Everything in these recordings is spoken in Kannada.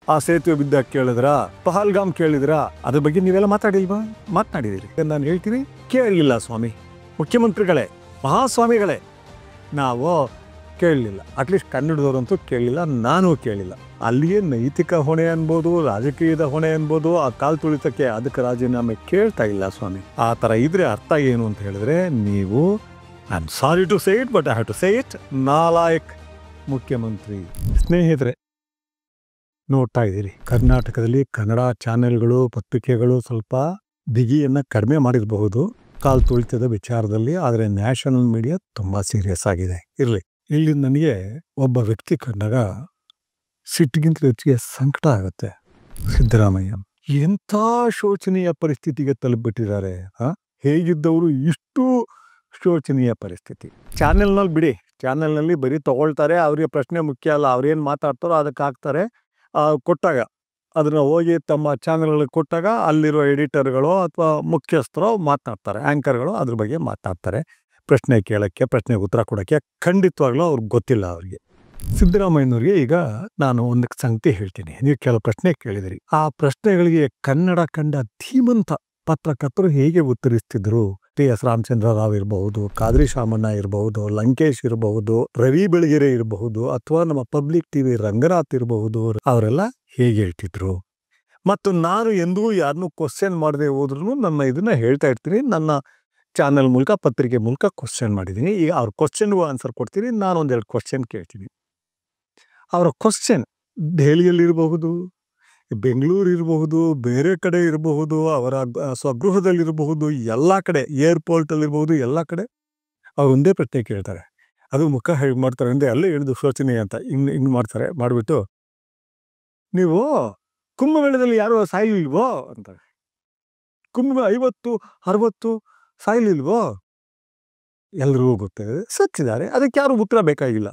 ಆ ಸೇತುವೆ ಬಿದ್ದಾಗ ಕೇಳಿದ್ರಾ, ಪಹಲ್ಗಾಮ್ ಕೇಳಿದ್ರಾ? ಅದ್ರ ಬಗ್ಗೆ ನೀವೆಲ್ಲ ಮಾತಾಡಿಲ್ವಾ? ಮಾತನಾಡಿದಿರಿ. ನಾನು ಹೇಳ್ತೀನಿ, ಕೇಳಲಿಲ್ಲ ಸ್ವಾಮಿ. ಮುಖ್ಯಮಂತ್ರಿಗಳೇ, ಮಹಾಸ್ವಾಮಿಗಳೇ, ನಾವು ಕೇಳಲಿಲ್ಲ. ಅಟ್ಲೀಸ್ಟ್ ಕನ್ನಡದವರಂತೂ ಕೇಳಲಿಲ್ಲ, ನಾನು ಕೇಳಿಲ್ಲ. ಅಲ್ಲಿಯೇ ನೈತಿಕ ಹೊಣೆ ಅನ್ಬೋದು, ರಾಜಕೀಯದ ಹೊಣೆ ಅನ್ಬೋದು. ಆ ಕಾಲು ತುಳಿತಕ್ಕೆ ಅದಕ್ಕೆ ರಾಜೀನಾಮೆ ಕೇಳ್ತಾ ಇಲ್ಲ ಸ್ವಾಮಿ. ಆ ಥರ ಇದ್ರೆ ಅರ್ಥ ಏನು ಅಂತ ಹೇಳಿದ್ರೆ, ನೀವು I am sorry to say it, but I have to say it, ನಾಲಾಯಕ್ ಮುಖ್ಯಮಂತ್ರಿ. ಸ್ನೇಹಿತರೆ, ನೋಡ್ತಾ ಇದ್ದೀರಿ, ಕರ್ನಾಟಕದಲ್ಲಿ ಕನ್ನಡ ಚಾನೆಲ್ಗಳು, ಪತ್ರಿಕೆಗಳು ಸ್ವಲ್ಪ ಬಿಗಿಯನ್ನು ಕಡಿಮೆ ಮಾಡಿರಬಹುದು ಕಾಲು ತುಳಿತದ ವಿಚಾರದಲ್ಲಿ. ಆದರೆ ನ್ಯಾಷನಲ್ ಮೀಡಿಯಾ ತುಂಬ ಸೀರಿಯಸ್ ಆಗಿದೆ. ಇರಲಿ, ಇಲ್ಲಿ ನನಗೆ ಒಬ್ಬ ವ್ಯಕ್ತಿ ಕಂಡಾಗ ಸಿಟ್ಟಿಗಿಂತ ಹೆಚ್ಚಿಗೆ ಸಂಕಟ ಆಗುತ್ತೆ. ಸಿದ್ದರಾಮಯ್ಯ ಎಂಥ ಶೋಚನೀಯ ಪರಿಸ್ಥಿತಿಗೆ ತಲುಪಿಬಿಟ್ಟಿದ್ದಾರೆ. ಹೇಗಿದ್ದವರು ಇಷ್ಟು ಶೋಚನೀಯ ಪರಿಸ್ಥಿತಿ. ಚಾನೆಲ್ನಲ್ಲಿ ಬಿಡಿ, ಚಾನೆಲ್ನಲ್ಲಿ ಬರೀ ತಗೊಳ್ತಾರೆ, ಅವ್ರಿಗೆ ಪ್ರಶ್ನೆ ಮುಖ್ಯ ಅಲ್ಲ, ಅವ್ರೇನು ಮಾತಾಡ್ತಾರೋ ಅದಕ್ಕೆ ಹಾಕ್ತಾರೆ. ಕೊಟ್ಟಾಗ ಅದನ್ನು ಹೋಗಿ ತಮ್ಮ ಚಾನೆಲ್ಗಳಿಗೆ ಕೊಟ್ಟಾಗ ಅಲ್ಲಿರೋ ಎಡಿಟರ್ಗಳು ಅಥವಾ ಮುಖ್ಯಸ್ಥರು ಮಾತನಾಡ್ತಾರೆ, ಆ್ಯಂಕರ್ಗಳು ಅದ್ರ ಬಗ್ಗೆ ಮಾತನಾಡ್ತಾರೆ. ಪ್ರಶ್ನೆ ಕೇಳೋಕ್ಕೆ, ಪ್ರಶ್ನೆಗೆ ಉತ್ತರ ಕೊಡೋಕ್ಕೆ ಖಂಡಿತವಾಗ್ಲೂ ಅವ್ರಿಗೆ ಗೊತ್ತಿಲ್ಲ. ಅವ್ರಿಗೆ ಸಿದ್ದರಾಮಯ್ಯನವ್ರಿಗೆ ಈಗ ನಾನು ಒಂದು ಸಂಗತಿ ಹೇಳ್ತೀನಿ. ನೀವು ಕೆಲವು ಪ್ರಶ್ನೆ ಕೇಳಿದಿರಿ. ಆ ಪ್ರಶ್ನೆಗಳಿಗೆ ಕನ್ನಡ ಕಂಡ ಧೀಮಂತ ಪತ್ರಕರ್ತರು ಹೇಗೆ ಉತ್ತರಿಸ್ತಿದ್ರು? ಟಿ.ಎಸ್. ರಾಮಚಂದ್ರ ರಾವ್ ಇರಬಹುದು, ಖಾದ್ರಿ ಶಾಮಣ್ಣ ಇರಬಹುದು, ಲಂಕೇಶ್ ಇರಬಹುದು, ರವಿ ಬೆಳಗೆರೆ ಇರಬಹುದು, ಅಥವಾ ನಮ್ಮ ಪಬ್ಲಿಕ್ ಟಿವಿ ರಂಗನಾಥ್ ಇರಬಹುದು, ಅವರೆಲ್ಲ ಹೇಗೆ ಹೇಳ್ತಿದ್ರು? ಮತ್ತು ನಾನು ಎಂದೂ ಯಾರನ್ನೂ ಕ್ವಶನ್ ಮಾಡದೆ ಹೋದ್ರೂ ನನ್ನ ಇದನ್ನ ಹೇಳ್ತಾ ಇರ್ತೀನಿ. ನನ್ನ ಚಾನಲ್ ಮೂಲಕ, ಪತ್ರಿಕೆ ಮೂಲಕ ಕ್ವಶನ್ ಮಾಡಿದ್ದೀನಿ. ಈಗ ಅವ್ರ ಕ್ವಶನ್ಗೂ ಆನ್ಸರ್ ಕೊಡ್ತೀನಿ. ನಾನು ಒಂದೆರಡು ಕ್ವಶನ್ ಕೇಳ್ತೀನಿ. ಅವರ ಕ್ವಶನ್ ದೆಹಲಿಯಲ್ಲಿರಬಹುದು, ಬೆಂಗಳೂರು ಇರಬಹುದು, ಬೇರೆ ಕಡೆ ಇರಬಹುದು, ಅವರ ಸ್ವಗೃಹದಲ್ಲಿರಬಹುದು, ಎಲ್ಲ ಕಡೆ, ಏರ್ಪೋರ್ಟಲ್ಲಿರ್ಬಹುದು, ಎಲ್ಲ ಕಡೆ ಅವ್ರು ಒಂದೇ ಪ್ರಶ್ನೆ ಕೇಳ್ತಾರೆ. ಅದು ಮುಖ ಹೇಗೆ ಮಾಡ್ತಾರೆ ಅಂದರೆ, ಅಲ್ಲೇ ಹೇಳಿದು ಶೋಚನೀಯ ಅಂತ ಹಿಂಗೆ ಮಾಡ್ತಾರೆ. ಮಾಡಿಬಿಟ್ಟು, ನೀವು ಕುಂಭಮೇಳದಲ್ಲಿ ಯಾರು ಸಾಯಲಿಲ್ವೋ ಅಂತಾರೆ. 50-60 ಸಾಯಲಿಲ್ವೋ? ಎಲ್ರಿಗೂ ಗೊತ್ತಿದೆ, ಸತ್ತಿದ್ದಾರೆ. ಅದಕ್ಕೆ ಯಾರು ಉತ್ತರ ಬೇಕಾಗಿಲ್ಲ.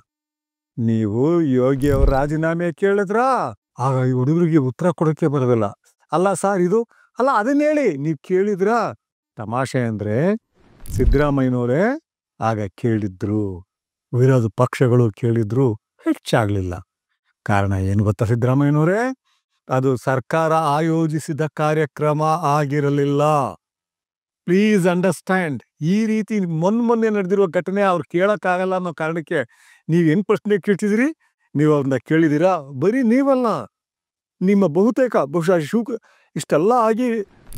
ನೀವು ಯೋಗಿ ಅವ್ರ ರಾಜೀನಾಮೆ ಕೇಳಿದ್ರಾ? ಆಗ ಈ ಹುಡುಗರಿಗೆ ಉತ್ತರ ಕೊಡೋಕ್ಕೆ ಬರೋದಿಲ್ಲ. ಅಲ್ಲ ಸರ್, ಇದು ಅಲ್ಲ, ಅದನ್ನ ಹೇಳಿ, ನೀವು ಕೇಳಿದ್ರಾ? ತಮಾಷೆ ಅಂದರೆ ಸಿದ್ದರಾಮಯ್ಯನವರೇ ಆಗ ಕೇಳಿದ್ರು, ವಿರೋಧ ಪಕ್ಷಗಳು ಕೇಳಿದ್ರು, ಹೆಚ್ಚಾಗಲಿಲ್ಲ. ಕಾರಣ ಏನು ಗೊತ್ತಾ ಸಿದ್ದರಾಮಯ್ಯನವರೇ? ಅದು ಸರ್ಕಾರ ಆಯೋಜಿಸಿದ ಕಾರ್ಯಕ್ರಮ ಆಗಿರಲಿಲ್ಲ. Please understand. ಈ ರೀತಿ ಮೊನ್ನೆ ನಡೆದಿರುವ ಘಟನೆ ಅವ್ರು ಕೇಳೋಕ್ಕಾಗಲ್ಲ ಅನ್ನೋ ಕಾರಣಕ್ಕೆ ನೀವೇನು ಪ್ರಶ್ನೆ ಕೇಳ್ತಿದ್ದೀರಿ? ನೀವು ಅವ್ರನ್ನ ಕೇಳಿದ್ದೀರಾ? ಬರೀ ನೀವಲ್ಲ, ನಿಮ್ಮ ಬಹುಶಃ ಇಷ್ಟೆಲ್ಲ ಆಗಿ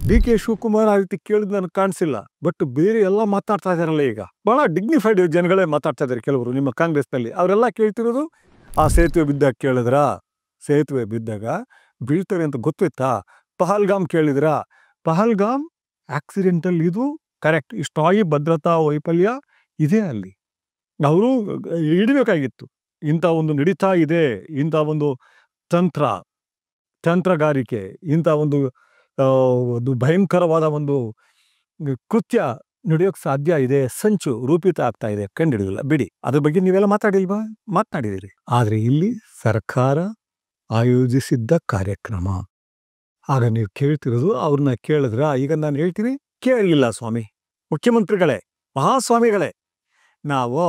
ಡಿ.ಕೆ. ಶಿವಕುಮಾರ್ ಆ ರೀತಿ ಕೇಳಿದ್ ನನಗೆ ಕಾಣಿಸಿಲ್ಲ. ಬಟ್ ಬೇರೆ ಎಲ್ಲ ಮಾತಾಡ್ತಾ ಇದ್ದಾರಲ್ಲ, ಈಗ ಭಾಳ ಡಿಗ್ನಿಫೈಡ್ ಜನಗಳೇ ಮಾತಾಡ್ತಾ ಇದ್ದಾರೆ. ಕೆಲವರು ನಿಮ್ಮ ಕಾಂಗ್ರೆಸ್ನಲ್ಲಿ ಅವರೆಲ್ಲ ಕೇಳ್ತಿರೋದು, ಆ ಸೇತುವೆ ಬಿದ್ದಾಗ ಕೇಳಿದ್ರಾ? ಸೇತುವೆ ಬಿದ್ದಾಗ ಬೀಳ್ತಾರೆ ಅಂತ ಗೊತ್ತಿತ್ತಾ? ಪಹಲ್ಗಾಮ್ ಕೇಳಿದ್ರಾ? ಪಹಲ್ಗಾಮ್ ಆಕ್ಸಿಡೆಂಟಲ್, ಇದು ಕರೆಕ್ಟ್. ಇಷ್ಟಾಗಿ ಭದ್ರತಾ ವೈಫಲ್ಯ ಇದೆ ಅಲ್ಲಿ. ಅವರು ಹಿಡಬೇಕಾಗಿತ್ತು. ಇಂಥ ಒಂದು ನಡೀತಾ ಇದೆ, ಇಂಥ ಒಂದು ತಂತ್ರಗಾರಿಕೆ, ಇಂಥ ಒಂದು ಭಯಂಕರವಾದ ಒಂದು ಕೃತ್ಯ ನಡೆಯೋಕ್ಕೆ ಸಾಧ್ಯ ಇದೆ, ಸಂಚು ರೂಪಿತ ಆಗ್ತಾ ಇದೆ, ಕಂಡುಹಿಡಿದಿಲ್ಲ. ಬಿಡಿ, ಅದ್ರ ಬಗ್ಗೆ ನೀವೆಲ್ಲ ಮಾತಾಡಿಲ್ವಾ? ಮಾತನಾಡಿದಿರಿ. ಆದರೆ ಇಲ್ಲಿ ಸರ್ಕಾರ ಆಯೋಜಿಸಿದ್ದ ಕಾರ್ಯಕ್ರಮ. ಆಗ ನೀವು ಕೇಳ್ತಿರೋದು, ಅವ್ರನ್ನ ಕೇಳಿದ್ರ? ಈಗ ನಾನು ಹೇಳ್ತೀನಿ, ಕೇಳಲಿಲ್ಲ ಸ್ವಾಮಿ. ಮುಖ್ಯಮಂತ್ರಿಗಳೇ, ಮಹಾಸ್ವಾಮಿಗಳೇ, ನಾವು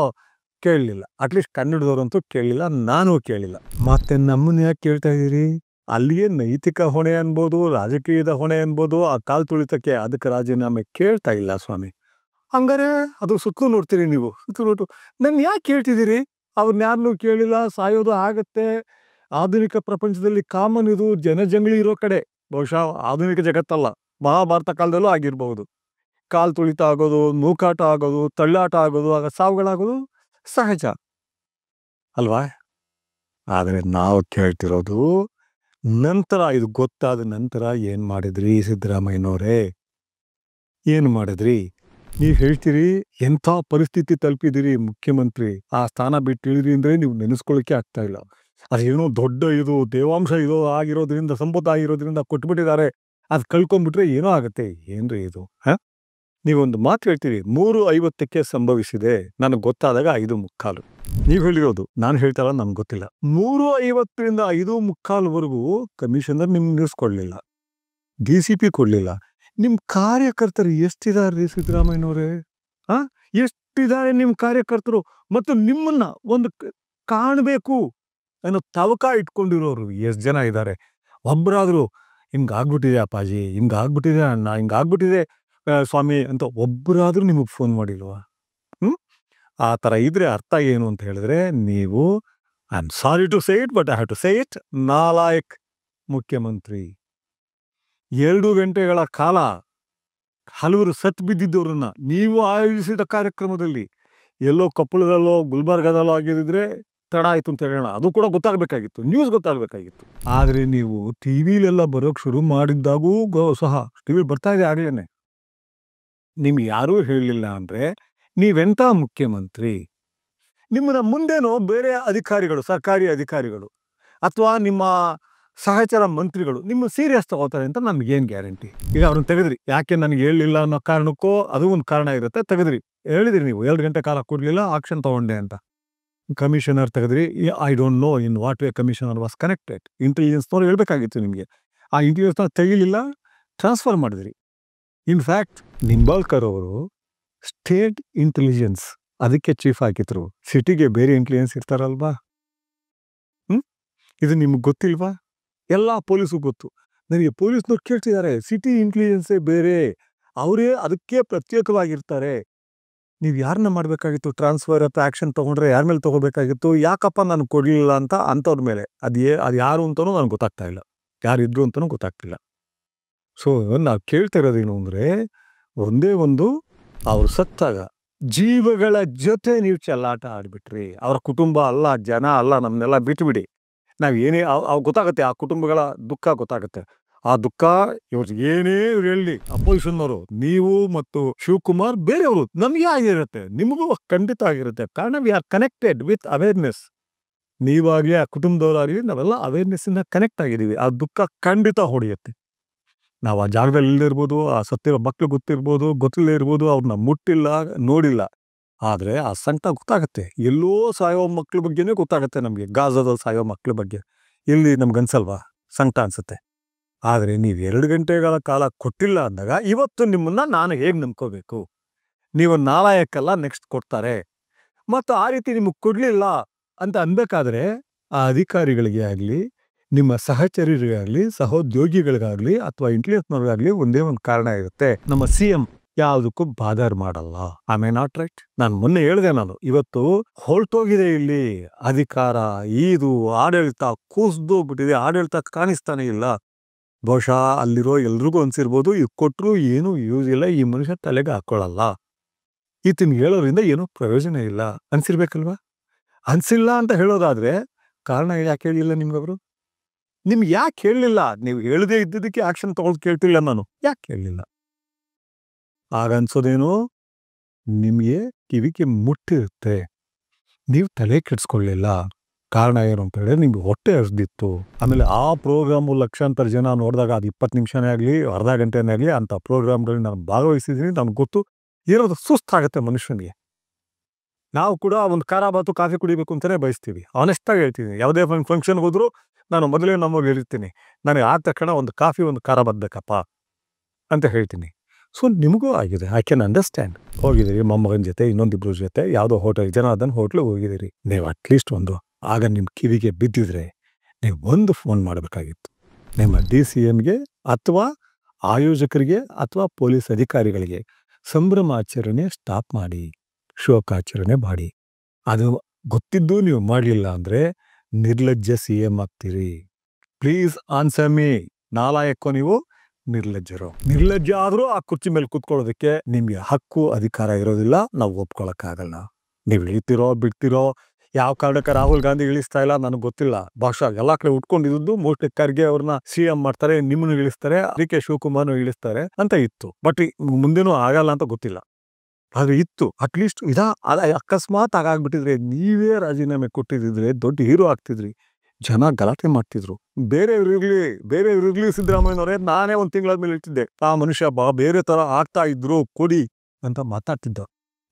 ಕೇಳಲಿಲ್ಲ. ಅಟ್ಲೀಸ್ಟ್ ಕನ್ನಡದವರಂತೂ ಕೇಳಲಿಲ್ಲ, ನಾನು ಕೇಳಿಲ್ಲ. ಮತ್ತೆ ನಮ್ಮನ್ನ ಯಾಕೆ ಕೇಳ್ತಾ ಇದ್ದೀರಿ? ಅಲ್ಲಿಯೇ ನೈತಿಕ ಹೊಣೆ ಅನ್ಬೋದು, ರಾಜಕೀಯದ ಹೊಣೆ ಅನ್ಬೋದು. ಆ ಕಾಲು ತುಳಿತಕ್ಕೆ ಅದಕ್ಕೆ ರಾಜೀನಾಮೆ ಕೇಳ್ತಾ ಇಲ್ಲ ಸ್ವಾಮಿ. ಹಂಗಾರೆ ಅದು ಸುತ್ತಲೂ ನೋಡ್ತೀರಿ ನೀವು. ಸುತ್ತಲೂ ನೋಟು ನನ್ನ ಯಾಕೆ ಕೇಳ್ತಿದ್ದೀರಿ? ಅವ್ರನ್ನ ಯಾರನ್ನೂ ಕೇಳಿಲ್ಲ. ಸಾಯೋದು ಆಗತ್ತೆ. ಆಧುನಿಕ ಪ್ರಪಂಚದಲ್ಲಿ ಕಾಮನ್ ಇದು, ಜನಜಂಗಳಿ ಇರೋ ಕಡೆ. ಬಹುಶಃ ಆಧುನಿಕ ಜಗತ್ತಲ್ಲ, ಮಹಾಭಾರತ ಕಾಲದಲ್ಲೂ ಆಗಿರಬಹುದು. ಕಾಲು ತುಳಿತ ಆಗೋದು, ನೂಕಾಟ ಆಗೋದು, ತಳ್ಳಾಟ ಆಗೋದು, ಆಗ ಸಾವುಗಳಾಗೋದು ಸಹಜ ಅಲ್ವಾ? ಆದರೆ ನಾವು ಕೇಳ್ತಿರೋದು, ನಂತರ ಇದು ಗೊತ್ತಾದ ನಂತರ ಏನು ಮಾಡಿದ್ರಿ ಸಿದ್ದರಾಮಯ್ಯನವರೇ? ಏನು ಮಾಡಿದ್ರಿ? ನೀವು ಹೇಳ್ತೀರಿ, ಎಂಥ ಪರಿಸ್ಥಿತಿ ತಲುಪಿದಿರಿ ಮುಖ್ಯಮಂತ್ರಿ, ಆ ಸ್ಥಾನ ಬಿಟ್ಟು ಇಳಿದ್ರಿ ಅಂದರೆ ನೀವು ನೆನೆಸ್ಕೊಳ್ಳೋಕ್ಕೆ ಆಗ್ತಾ ಇಲ್ಲ. ಅದೇನೋ ದೊಡ್ಡ ಇದು ದೇವಾಂಶ ಇದು ಆಗಿರೋದ್ರಿಂದ, ಸಂಪತ್ತು ಆಗಿರೋದ್ರಿಂದ ಕೊಟ್ಬಿಟ್ಟಿದ್ದಾರೆ, ಅದು ಕಳ್ಕೊಂಡ್ಬಿಟ್ರೆ ಏನೋ ಆಗುತ್ತೆ. ಏನ್ರಿ ಇದು? ನೀವೊಂದು ಮಾತು ಹೇಳ್ತೀರಿ, 3:50 ಸಂಭವಿಸಿದೆ, ನನಗೆ ಗೊತ್ತಾದಾಗ 5:45. ನೀವು ಹೇಳಿರೋದು, ನಾನು ಹೇಳ್ತಾರ ನಮ್ಗೆ ಗೊತ್ತಿಲ್ಲ. 3:50ರಿಂದ 5:45ವರೆಗೂ ಕಮಿಷನರ್ ನಿಮ್ಗೆ ನ್ಯೂಸ್ ಕೊಡಲಿಲ್ಲ, DCP ಕೊಡಲಿಲ್ಲ. ನಿಮ್ಮ ಕಾರ್ಯಕರ್ತರು ಎಷ್ಟಿದ್ದಾರೆ ಸಿದ್ದರಾಮಯ್ಯನವರೇ? ಎಷ್ಟಿದ್ದಾರೆ ನಿಮ್ಮ ಕಾರ್ಯಕರ್ತರು? ಮತ್ತು ನಿಮ್ಮನ್ನ ಒಂದು ಕಾಣಬೇಕು ಅನ್ನೋ ತವಕ ಇಟ್ಕೊಂಡಿರೋರು ಎಷ್ಟು ಜನ ಇದ್ದಾರೆ? ಒಬ್ಬರಾದರೂ ಹಿಂಗಾಗ್ಬಿಟ್ಟಿದೆ ಅಪ್ಪಾಜಿ, ಹಿಂಗಾಗ್ಬಿಟ್ಟಿದೆ ಅಣ್ಣ, ಹಿಂಗಾಗ್ಬಿಟ್ಟಿದೆ ಸ್ವಾಮಿ ಅಂತ ಒಬ್ಬರಾದರೂ ನಿಮಗೆ ಫೋನ್ ಮಾಡಿಲ್ವಾ? ಆ ಥರ ಇದ್ರೆ ಅರ್ಥ ಏನು ಅಂತ ಹೇಳಿದ್ರೆ, ನೀವು I am sorry to say it but I have to say it, ನಾಲಾಯಕ್ ಮುಖ್ಯಮಂತ್ರಿ. 2 ಗಂಟೆಗಳ ಕಾಲ ಹಲವರು ಸತ್ ಬಿದ್ದಿದ್ದವ್ರನ್ನ ನೀವು ಆಯೋಜಿಸಿದ ಕಾರ್ಯಕ್ರಮದಲ್ಲಿ ಎಲ್ಲೋ ಕೊಪ್ಪಳದಲ್ಲೋ ಗುಲ್ಬರ್ಗದಲ್ಲೋ ಆಗಿದ್ರೆ ತಡ ಆಯಿತು ಅಂತ ಹೇಳೋಣ, ಅದು ಕೂಡ ಗೊತ್ತಾಗಬೇಕಾಗಿತ್ತು, ನ್ಯೂಸ್ ಗೊತ್ತಾಗಬೇಕಾಗಿತ್ತು. ಆದರೆ ನೀವು ಟಿ ವಿಲೆಲ್ಲ ಬರೋಕ್ಕೆ ಶುರು ಮಾಡಿದ್ದಾಗೂ ಸಹ ಟಿ ವಿಲಿ ಬರ್ತಾ ಇದೆ ಆಗಲೇ, ನಿಮ್ಗೆ ಯಾರೂ ಹೇಳಲಿಲ್ಲ ಅಂದರೆ ನೀವೆಂಥ ಮುಖ್ಯಮಂತ್ರಿ? ನಿಮ್ಮನ್ನ ಮುಂದೇನೋ ಬೇರೆ ಅಧಿಕಾರಿಗಳು, ಸರ್ಕಾರಿ ಅಧಿಕಾರಿಗಳು ಅಥವಾ ನಿಮ್ಮ ಸಹಚರ ಮಂತ್ರಿಗಳು ನಿಮ್ಮ ಸೀರಿಯಸ್ ತಗೋತಾರೆ ಅಂತ ನಮಗೇನು ಗ್ಯಾರಂಟಿ? ಈಗ ಅವ್ರನ್ನ ತೆಗೆದ್ರಿ, ಯಾಕೆ ನನಗೆ ಹೇಳಲಿಲ್ಲ ಅನ್ನೋ ಕಾರಣಕ್ಕೋ ಅದು ಒಂದು ಕಾರಣ ಇರುತ್ತೆ, ತೆಗೆದ್ರಿ, ಹೇಳಿದ್ರಿ ನೀವು 2 ಗಂಟೆ ಕಾಲ ಕೊಡಲಿಲ್ಲ, ಆಕ್ಷನ್ ತೊಗೊಂಡೆ ಅಂತ. ಕಮಿಷನರ್ ತೆಗೆದ್ರಿ, I don't know in what way commissioner was connected. ಇಂಟೆಲಿಜೆನ್ಸ್ನವ್ರು ಹೇಳ್ಬೇಕಾಗಿತ್ತು ನಿಮಗೆ, ಆ ಇಂಟೆಲಿಜೆನ್ಸ್ನ ತೆಗಿಲಿಲ್ಲ, ಟ್ರಾನ್ಸ್ಫರ್ ಮಾಡಿದ್ರಿ. ಇನ್ಫ್ಯಾಕ್ಟ್ ನಿಂಬಾಳ್ಕರ್ ಅವರು ಸ್ಟೇಟ್ ಇಂಟೆಲಿಜೆನ್ಸ್ ಅದಕ್ಕೆ ಚೀಫ್ ಹಾಕಿದ್ರು. ಸಿಟಿಗೆ ಬೇರೆ ಇಂಟೆಲಿಜೆನ್ಸ್ ಇರ್ತಾರಲ್ವಾ? ಇದು ನಿಮ್ಗೆ ಗೊತ್ತಿಲ್ವಾ? ಎಲ್ಲ ಪೊಲೀಸು ಗೊತ್ತು. ನನಗೆ ಪೊಲೀಸ್ನವ್ರು ಕೇಳ್ತಿದ್ದಾರೆ, ಸಿಟಿ ಇಂಟೆಲಿಜೆನ್ಸೇ ಬೇರೆ, ಅವರೇ ಅದಕ್ಕೆ ಪ್ರತ್ಯೇಕವಾಗಿರ್ತಾರೆ. ನೀವು ಯಾರನ್ನ ಮಾಡಬೇಕಾಗಿತ್ತು ಟ್ರಾನ್ಸ್ಫರ್ ಅಥವಾ ಆ್ಯಕ್ಷನ್ ತೊಗೊಂಡ್ರೆ ಯಾರ ಮೇಲೆ ತೊಗೋಬೇಕಾಗಿತ್ತು? ಯಾಕಪ್ಪ ನಾನು ಕೊಡಲಿಲ್ಲ ಅಂತ ಅಂಥವ್ರ ಮೇಲೆ. ಅದು ಯಾರು ಅಂತಲೂ ನನಗೆ ಗೊತ್ತಾಗ್ತಾ ಇಲ್ಲ, ಯಾರಿದ್ರು ಅಂತಲೂ ಗೊತ್ತಾಗ್ತಿಲ್ಲ. ಸೊ ನಾವು ಕೇಳ್ತಾ ಇರೋದೇನು ಅಂದರೆ, ಒಂದೇ ಒಂದು, ಅವ್ರು ಸತ್ತಾಗ ಜೀವಗಳ ಜೊತೆ ನೀವು ಚೆಲ್ಲಾಟ ಆಡಿಬಿಟ್ರಿ. ಅವರ ಕುಟುಂಬ ಅಲ್ಲ, ಜನ ಅಲ್ಲ, ನಮ್ಮನ್ನೆಲ್ಲ ಬಿಟ್ಟುಬಿಡಿ. ನಾವು ಏನೇ ಅವು ಗೊತ್ತಾಗುತ್ತೆ, ಆ ಕುಟುಂಬಗಳ ದುಃಖ ಗೊತ್ತಾಗುತ್ತೆ. ಆ ದುಃಖ ಇವ್ರು ಏನೇ ಇವ್ರು ಹೇಳಿ, ಅಪೋಸಿಷನ್ನವರು, ನೀವು ಮತ್ತು ಶಿವಕುಮಾರ್ ಬೇರೆಯವರು, ನಮಗೆ ಆಗಿರುತ್ತೆ, ನಿಮಗೂ ಖಂಡಿತ ಆಗಿರುತ್ತೆ. ಕಾರಣ we are connected with awareness. ನೀವಾಗಲಿ ಆ ಕುಟುಂಬದವರಾಗಲಿ ನಾವೆಲ್ಲ ಅವೇರ್ನೆಸ್ಸಿಂದ ಕನೆಕ್ಟ್ ಆಗಿದ್ದೀವಿ. ಆ ದುಃಖ ಖಂಡಿತ ಹೊಡೆಯುತ್ತೆ. ನಾವು ಆ ಜಾಗದಲ್ಲಿ ಇಲ್ಲದಿರ್ಬೋದು, ಆ ಸತ್ತಿರೋ ಮಕ್ಕಳು ಗೊತ್ತಿರ್ಬೋದು, ಗೊತ್ತಿಲ್ಲದೆ ಇರ್ಬೋದು, ಅವ್ರನ್ನ ಮುಟ್ಟಿಲ್ಲ, ನೋಡಿಲ್ಲ. ಆದರೆ ಆ ಸಂಕಟ ಗೊತ್ತಾಗುತ್ತೆ. ಎಲ್ಲೋ ಸಾಯೋ ಮಕ್ಕಳ ಬಗ್ಗೆನೇ ಗೊತ್ತಾಗುತ್ತೆ ನಮಗೆ, ಗಾಜಾದಲ್ಲಿ ಸಾಯೋ ಮಕ್ಕಳ ಬಗ್ಗೆ. ಇಲ್ಲಿ ನಮ್ಗನ್ಸಲ್ವಾ? ಸಂಕಟ ಅನಿಸುತ್ತೆ. ಆದರೆ ನೀವು 2 ಗಂಟೆಗಳ ಕಾಲ ಕೊಟ್ಟಿಲ್ಲ ಅಂದಾಗ ಇವತ್ತು ನಿಮ್ಮನ್ನು ನಾನು ಹೇಗೆ ನಂಬ್ಕೋಬೇಕು? ನೀವು ನಾಲಾಯಕ್ಕಲ್ಲ, ನೆಕ್ಸ್ಟ್ ಕೊಡ್ತಾರೆ. ಮತ್ತು ಆ ರೀತಿ ನಿಮಗೆ ಕೊಡಲಿಲ್ಲ ಅಂತ ಅನ್ಬೇಕಾದ್ರೆ ಆ ಅಧಿಕಾರಿಗಳಿಗೆ ಆಗಲಿ, ನಿಮ್ಮ ಸಹಚರಿಗಾಗಲಿ, ಸಹೋದ್ಯೋಗಿಗಳಿಗಾಗಲಿ ಅಥವಾ ಇಂಟೆಲಿಜೆನ್ಸ್ನವ್ರಿಗಾಗಲಿ ಒಂದೇ ಒಂದು ಕಾರಣ ಇರುತ್ತೆ. ನಮ್ಮ CM ಯಾವುದಕ್ಕೂ ಬಾದರ್ ಮಾಡಲ್ಲ. I may not right? ನಾನು ಮೊನ್ನೆ ಹೇಳಿದೆ, ನಾನು ಇವತ್ತು ಹೊರಟೋಗಿದೆ ಇಲ್ಲಿ ಅಧಿಕಾರ, ಇದು ಆಡಳಿತ ಕೂಸ್ದೋಗ್ಬಿಟ್ಟಿದೆ, ಆಡಳಿತ ಕಾಣಿಸ್ತಾನೆ ಇಲ್ಲ. ಬಹುಶಃ ಅಲ್ಲಿರೋ ಎಲ್ರಿಗೂ ಅನ್ಸಿರ್ಬೋದು, ಇದು ಕೊಟ್ಟರು ಏನೂ ಯೂಸ್ ಇಲ್ಲ, ಈ ಮನುಷ್ಯ ತಲೆಗೆ ಹಾಕೊಳ್ಳಲ್ಲ, ಈತನಿಗೆ ಹೇಳೋದ್ರಿಂದ ಏನೂ ಪ್ರಯೋಜನ ಇಲ್ಲ ಅನ್ಸಿರ್ಬೇಕಲ್ವಾ? ಅನ್ಸಿಲ್ಲ ಅಂತ ಹೇಳೋದಾದ್ರೆ ಕಾರಣ ಯಾಕೆ ಹೇಳಿಲ್ಲ ನಿಮ್ಗವರು? ನಿಮ್ಗೆ ಯಾಕೆ ಹೇಳಲಿಲ್ಲ? ನೀವು ಹೇಳದೇ ಇದ್ದಿದ್ದಕ್ಕೆ ಆಕ್ಷನ್ ತಗೊಳ್ಳೋದು ಕೇಳ್ತಿಲ್ಲ ನಾನು, ಯಾಕೆ ಹೇಳಲಿಲ್ಲ? ಆಗ ಅನ್ಸೋದೇನು, ನಿಮಗೆ ಕಿವಿಗೆ ಮುಟ್ಟಿರುತ್ತೆ, ನೀವು ತಲೆ ಕೆಡಿಸ್ಕೊಳ್ಳಿಲ್ಲ. ಕಾರಣ ಏನು ಅಂತ ಹೇಳಿದ್ರೆ ನಿಮ್ಗೆ ಹೊಟ್ಟೆ ಹಸ್ದಿತ್ತು. ಆಮೇಲೆ ಆ ಪ್ರೋಗ್ರಾಮು ಲಕ್ಷಾಂತರ ಜನ ನೋಡಿದಾಗ, ಅದು 20 ನಿಮಿಷನೇ ಆಗಲಿ, ಅರ್ಧ ಗಂಟೆನೇ ಆಗಲಿ, ಅಂಥ ಪ್ರೋಗ್ರಾಮ್ಗಳಲ್ಲಿ ನಾನು ಭಾಗವಹಿಸಿದ್ದೀನಿ, ನನಗೆ ಗೊತ್ತು. ಏನಾದ್ರು ಸುಸ್ತಾಗುತ್ತೆ ಮನುಷ್ಯನಿಗೆ. ನಾವು ಕೂಡ ಒಂದು ಖಾರಾಬಾತು ಕಾಫಿ ಕುಡಿಬೇಕು ಅಂತಲೇ ಬಯಸ್ತೀವಿ. ಆನೆಸ್ಟಾಗಿ ಹೇಳ್ತೀನಿ, ಯಾವುದೇ ಫಂಕ್ಷನ್ಗೆ ಹೋದರೂ ನಾನು ಮೊದಲೇ ನಮಗೆ ಹೇಳಿರ್ತೀನಿ, ನನಗೆ ಆದ ತಕ್ಷಣ ಒಂದು ಕಾಫಿ, ಒಂದು ಖಾರಾಬಾತ್ ಬೇಕಪ್ಪ ಅಂತ ಹೇಳ್ತೀನಿ. ಸೊ ನಿಮಗೂ ಆಗಿದೆ, ಐ ಕ್ಯಾನ್ ಅಂಡರ್ಸ್ಟ್ಯಾಂಡ್. ಹೋಗಿದ್ದೀರಿ ಮೊಮ್ಮಗನ ಜೊತೆ, ಇನ್ನೊಂದಿಬ್ಬರ ಜೊತೆ ಯಾವುದೋ ಹೋಟೆಲ್, ಜನಾರ್ದನ್ ಹೋಟ್ಲಿಗೆ ಹೋಗಿದ್ದೀರಿ. ನೀವು ಅಟ್ಲೀಸ್ಟ್ ಒಂದು, ಆಗ ನಿಮ್ಮ ಕಿವಿಗೆ ಬಿದ್ದಿದ್ರೆ ನೀವು ಒಂದು ಫೋನ್ ಮಾಡಬೇಕಾಗಿತ್ತು ನಿಮ್ಮ DCMಗೆ ಅಥವಾ ಆಯೋಜಕರಿಗೆ ಅಥವಾ ಪೊಲೀಸ್ ಅಧಿಕಾರಿಗಳಿಗೆ. ಸಂಭ್ರಮಾಚರಣೆ ಸ್ಟಾಪ್ ಮಾಡಿ, ಶೋಕಾಚರಣೆ ಮಾಡಿ. ಅದು ಗೊತ್ತಿದ್ದು ನೀವು ಮಾಡಲಿಲ್ಲ ಅಂದರೆ ನಿರ್ಲಜ್ಜ CM ಆಗ್ತೀರಿ. Please answer me. ನಾಲಾಯಕ್ಕೋ ನೀವು, ನಿರ್ಲಜ್ಜರು. ನಿರ್ಲಜ್ಜ ಆದರೂ ಆ ಕುರ್ಚಿ ಮೇಲೆ ಕೂತ್ಕೊಳ್ಳೋದಕ್ಕೆ ನಿಮಗೆ ಹಕ್ಕು, ಅಧಿಕಾರ ಇರೋದಿಲ್ಲ, ನಾವು ಒಪ್ಕೊಳ್ಳೋಕ್ಕಾಗಲ್ಲ. ನೀವು ಇಳಿತೀರೋ ಬಿಡ್ತಿರೋ, ಯಾವ ಕಾರಣಕ್ಕೆ ರಾಹುಲ್ ಗಾಂಧಿ ಇಳಿಸ್ತಾ ಇಲ್ಲ ನನಗೆ ಗೊತ್ತಿಲ್ಲ. ಬಹುಶಃ ಎಲ್ಲ ಕಡೆ ಉಟ್ಕೊಂಡಿದ್ದು ಮೋಸ್ಟ್ಲಿ ಖರ್ಗೆ ಅವ್ರನ್ನ CM ಮಾಡ್ತಾರೆ, ನಿಮ್ಮನ್ನು ಇಳಿಸ್ತಾರೆ, DK ಶಿವಕುಮಾರ್ನು ಇಳಿಸ್ತಾರೆ ಅಂತ ಇತ್ತು. ಬಟ್ ಮುಂದೇನೂ ಆಗಲ್ಲ ಅಂತ ಗೊತ್ತಿಲ್ಲ. ಆದರೆ ಇತ್ತು, ಅಟ್ಲೀಸ್ಟ್ ಅಕಸ್ಮಾತ್ ಆಗಾಗ್ಬಿಟ್ಟಿದ್ರೆ ನೀವೇ ರಾಜೀನಾಮೆ ಕೊಟ್ಟಿದ್ದಿದ್ರೆ ದೊಡ್ಡ ಹೀರೋ ಆಗ್ತಿದ್ರಿ, ಜನ ಗಲಾಟೆ ಮಾಡ್ತಿದ್ರು. ಬೇರೆಯವ್ರಿರ್ಲಿ ಸಿದ್ದರಾಮಯ್ಯನವರೇ, ನಾನೇ ಒಂದು ತಿಂಗಳಾದ್ಮೇಲೆ ಇರ್ತಿದ್ದೆ, ಆ ಮನುಷ್ಯ ಬೇರೆ ಥರ ಆಗ್ತಾ ಇದ್ರು, ಕೊಡಿ ಅಂತ ಮಾತಾಡ್ತಿದ್ದ.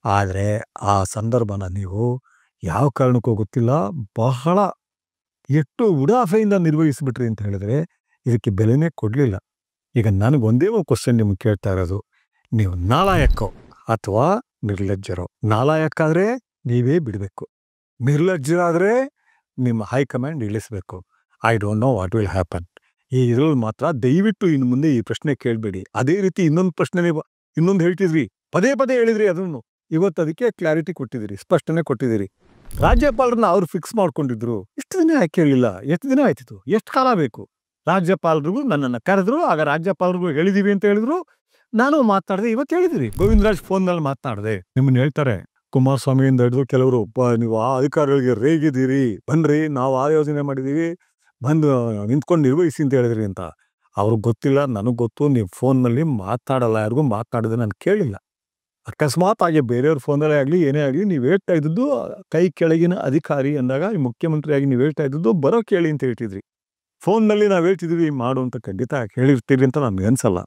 ಆದರೆ ಆ ಸಂದರ್ಭನ ನೀವು ಯಾವ ಕಾರಣಕ್ಕೂ ಗೊತ್ತಿಲ್ಲ, ಬಹಳ ಎಷ್ಟು ಉಡಾಫೆಯಿಂದ ನಿರ್ವಹಿಸಿಬಿಟ್ರಿ ಅಂತ ಹೇಳಿದ್ರೆ ಇದಕ್ಕೆ ಬೆಲೆನೇ ಕೊಡಲಿಲ್ಲ. ಈಗ ನನಗೆ ಒಂದೇ ಒಂದು ಕ್ವಶನ್ ನಿಮ್ಗೆ ಕೇಳ್ತಾ ಇರೋದು, ನೀವು ನಾಲಾಯಕ್ಕೋ ಅಥವಾ ನಿರ್ಲಜ್ಜರೋ? ನಾಲಾಯಕ್ಕಾದರೆ ನೀವೇ ಬಿಡಬೇಕು, ನಿರ್ಲಜ್ಜರಾದರೆ ನಿಮ್ಮ ಹೈಕಮಾಂಡ್ ಇಳಿಸ್ಬೇಕು. I don't know what will happen. ಈ ಇದ್ರಲ್ಲಿ ಮಾತ್ರ ದಯವಿಟ್ಟು ಇನ್ನು ಮುಂದೆ ಈ ಪ್ರಶ್ನೆ ಕೇಳಬೇಡಿ. ಅದೇ ರೀತಿ ಇನ್ನೊಂದು ಪ್ರಶ್ನೆ ಇನ್ನೊಂದು ಹೇಳ್ತಿದ್ರಿ, ಪದೇ ಪದೇ ಹೇಳಿದ್ರಿ ಅದನ್ನು. ಇವತ್ತು ಅದಕ್ಕೆ ಕ್ಲಾರಿಟಿ ಕೊಟ್ಟಿದ್ದೀರಿ, ಸ್ಪಷ್ಟನೆ ಕೊಟ್ಟಿದ್ದೀರಿ. ರಾಜ್ಯಪಾಲರನ್ನ ಅವ್ರು ಫಿಕ್ಸ್ ಮಾಡ್ಕೊಂಡಿದ್ರು. ಇಷ್ಟು ದಿನ ಯಾಕೆ ಕೇಳಲಿಲ್ಲ? ಎಷ್ಟು ದಿನ ಆಯ್ತಿತ್ತು? ಎಷ್ಟು ಕಾಲ ಬೇಕು? ರಾಜ್ಯಪಾಲರಿಗೂ ನನ್ನನ್ನು ಕರೆದ್ರು, ಆಗ ರಾಜ್ಯಪಾಲರಿಗೂ ಹೇಳಿದೀವಿ ಅಂತ ಹೇಳಿದ್ರು. ನಾನು ಮಾತಾಡಿದೆ, ಇವತ್ತು ಹೇಳಿದಿರಿ. ಗೋವಿಂದರಾಜ್ ಫೋನ್ನಲ್ಲಿ ಮಾತನಾಡಿದೆ. ನಿಮ್ಮನ್ನು ಹೇಳ್ತಾರೆ, ಕುಮಾರಸ್ವಾಮಿಯಿಂದ ಹಿಡಿದು ಕೆಲವರು, ನೀವು ಆ ಅಧಿಕಾರಿಗಳಿಗೆ ರೇಗಿದ್ದೀರಿ, ಬನ್ರಿ ನಾವು ಆ ಯೋಜನೆ ಮಾಡಿದ್ದೀವಿ, ಬಂದು ನಿಂತ್ಕೊಂಡು ನಿರ್ವಹಿಸಿ ಅಂತ ಹೇಳಿದ್ರಿ ಅಂತ. ಅವ್ರಿಗೆ ಗೊತ್ತಿಲ್ಲ, ನನಗೆ ಗೊತ್ತು. ನೀವು ಫೋನ್ನಲ್ಲಿ ಮಾತಾಡಲ್ಲ, ಯಾರಿಗೂ ಮಾತನಾಡಿದ್ರೆ ನಾನು ಕೇಳಿಲ್ಲ. ಅಕಸ್ಮಾತ್ ಆಗಿ ಬೇರೆಯವ್ರ ಫೋನಲ್ಲೇ ಆಗಲಿ ಏನೇ ಆಗಲಿ ನೀವು ಹೇಳ್ತಾ ಇದ್ದದ್ದು ಕೈ ಕೆಳಗಿನ ಅಧಿಕಾರಿ ಅಂದಾಗ ಮುಖ್ಯಮಂತ್ರಿಯಾಗಿ ನೀವು ಹೇಳ್ತಾ ಇದ್ದದ್ದು ಬರೋ ಕೇಳಿ ಅಂತ ಹೇಳ್ತಿದ್ರಿ. ಫೋನ್ನಲ್ಲಿ ನಾವು ಹೇಳ್ತಿದ್ವಿ ಮಾಡು ಅಂತ ಖಂಡಿತ ಹೇಳಿರ್ತೀರಿ ಅಂತ ನನಗೆ ಅನ್ಸಲ್ಲ.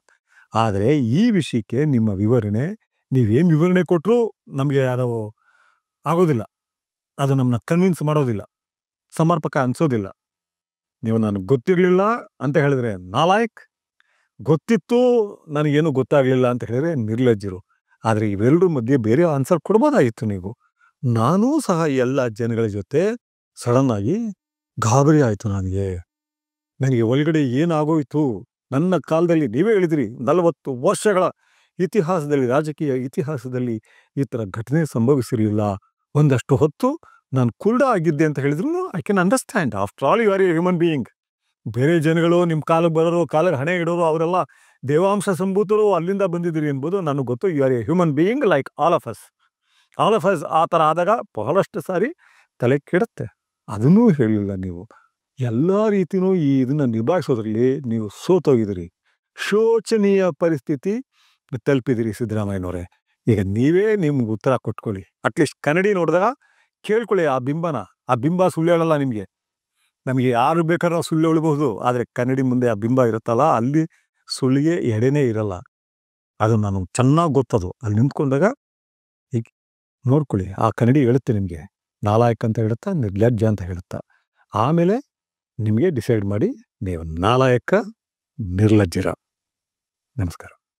ಆದರೆ ಈ ವಿಷಯಕ್ಕೆ ನಿಮ್ಮ ವಿವರಣೆ, ನೀವೇನು ವಿವರಣೆ ಕೊಟ್ಟರು ನಮಗೆ ಅದು ಆಗೋದಿಲ್ಲ. ಅದು ನಮ್ಮನ್ನ ಕನ್ವಿನ್ಸ್ ಮಾಡೋದಿಲ್ಲ, ಸಮರ್ಪಕ ಅನ್ಸೋದಿಲ್ಲ. ನೀವು ನನಗೆ ಗೊತ್ತಿರಲಿಲ್ಲ ಅಂತ ಹೇಳಿದ್ರೆ ನಾಲಾಯಕ್, ಗೊತ್ತಿತ್ತು ನನಗೇನು ಗೊತ್ತಾಗಲಿಲ್ಲ ಅಂತ ಹೇಳಿದ್ರೆ ನಿರ್ಲಜ್ಜರು. ಆದರೆ ಇವೆರಡರ ಮಧ್ಯೆ ಬೇರೆ ಆನ್ಸರ್ ಕೊಡ್ಬೋದಾಗಿತ್ತು ನೀವು. ನಾನೂ ಸಹ ಎಲ್ಲ ಜನಗಳ ಜೊತೆ ಸಡನ್ ಆಗಿ ಗಾಬರಿ ಆಯಿತು. ನನಗೆ ಒಳಗಡೆ ಏನಾಗೋಯ್ತು. ನನ್ನ ಕಾಲದಲ್ಲಿ ನೀವೇ ಹೇಳಿದಿರಿ, 40 ವರ್ಷಗಳ ಇತಿಹಾಸದಲ್ಲಿ, ರಾಜಕೀಯ ಇತಿಹಾಸದಲ್ಲಿ ಈ ಥರ ಘಟನೆ ಸಂಭವಿಸಿರಲಿಲ್ಲ. ಒಂದಷ್ಟು ಹೊತ್ತು ನಾನು ಕುರುಡ ಆಗಿದ್ದೆ ಅಂತ ಹೇಳಿದ್ರು I can understand. After all you are a human being. ಬೇರೆ ಜನಗಳು ನಿಮ್ಮ ಕಾಲಕ್ಕೆ ಬರೋರು, ಕಾಲಕ್ಕೆ ಹಣೆ ಇಡೋರು, ಅವರೆಲ್ಲ ದೇವಾಂಶ ಸಂಭೂತರು, ಅಲ್ಲಿಂದ ಬಂದಿದ್ದೀರಿ ಎಂಬುದು ನನಗೆ ಗೊತ್ತು. You are a human being like all of us. ಆ ಥರ ಆದಾಗ ಬಹಳಷ್ಟು ಸಾರಿ ತಲೆ ಕೆಡುತ್ತೆ. ಅದನ್ನೂ ಹೇಳಿಲ್ಲ ನೀವು. ಎಲ್ಲ ರೀತಿಯೂ ಈ ಇದನ್ನು ನಿಭಾಯಿಸೋದ್ರಲ್ಲಿ ನೀವು ಸೋತೋಗಿದ್ದೀರಿ. ಶೋಚನೀಯ ಪರಿಸ್ಥಿತಿ ತಲುಪಿದಿರಿ ಸಿದ್ದರಾಮಯ್ಯನವರೇ. ಈಗ ನೀವೇ ನಿಮ್ಗೆ ಉತ್ತರ ಕೊಟ್ಕೊಳ್ಳಿ. ಅಟ್ಲೀಸ್ಟ್ ಕನ್ನಡಿ ನೋಡಿದಾಗ ಕೇಳ್ಕೊಳ್ಳಿ ಆ ಬಿಂಬನ. ಆ ಬಿಂಬ ಸುಳ್ಳು ಹೇಳಲ್ಲ ನಿಮಗೆ. ನಮಗೆ ಯಾರು ಬೇಕಾದ್ರೂ ಸುಳ್ಳು ಹೇಳ್ಬಹುದು, ಆದರೆ ಕನ್ನಡಿ ಮುಂದೆ ಆ ಬಿಂಬ ಇರುತ್ತಲ್ಲ, ಅಲ್ಲಿ ಸುಳ್ಳಿಗೆ ಎಡೆನೇ ಇರಲ್ಲ. ಅದು ನಾನು ಚೆನ್ನಾಗಿ ಗೊತ್ತದು. ಅಲ್ಲಿ ನಿಂತ್ಕೊಂಡಾಗ ಈಗ ನೋಡ್ಕೊಳ್ಳಿ, ಆ ಕನ್ನಡಿ ಹೇಳುತ್ತೆ ನಿಮಗೆ ನಾಲಾಯಕ್ ಅಂತ ಹೇಳುತ್ತಾ, ನಿರ್ಲಜ್ಜ ಅಂತ ಹೇಳುತ್ತಾ. ಆಮೇಲೆ ನಿಮಗೆ ಡಿಸೈಡ್ ಮಾಡಿ ನೀವು ನಾಲಾಯಕ ನಿರ್ಲಜ್ಜರ. ನಮಸ್ಕಾರ.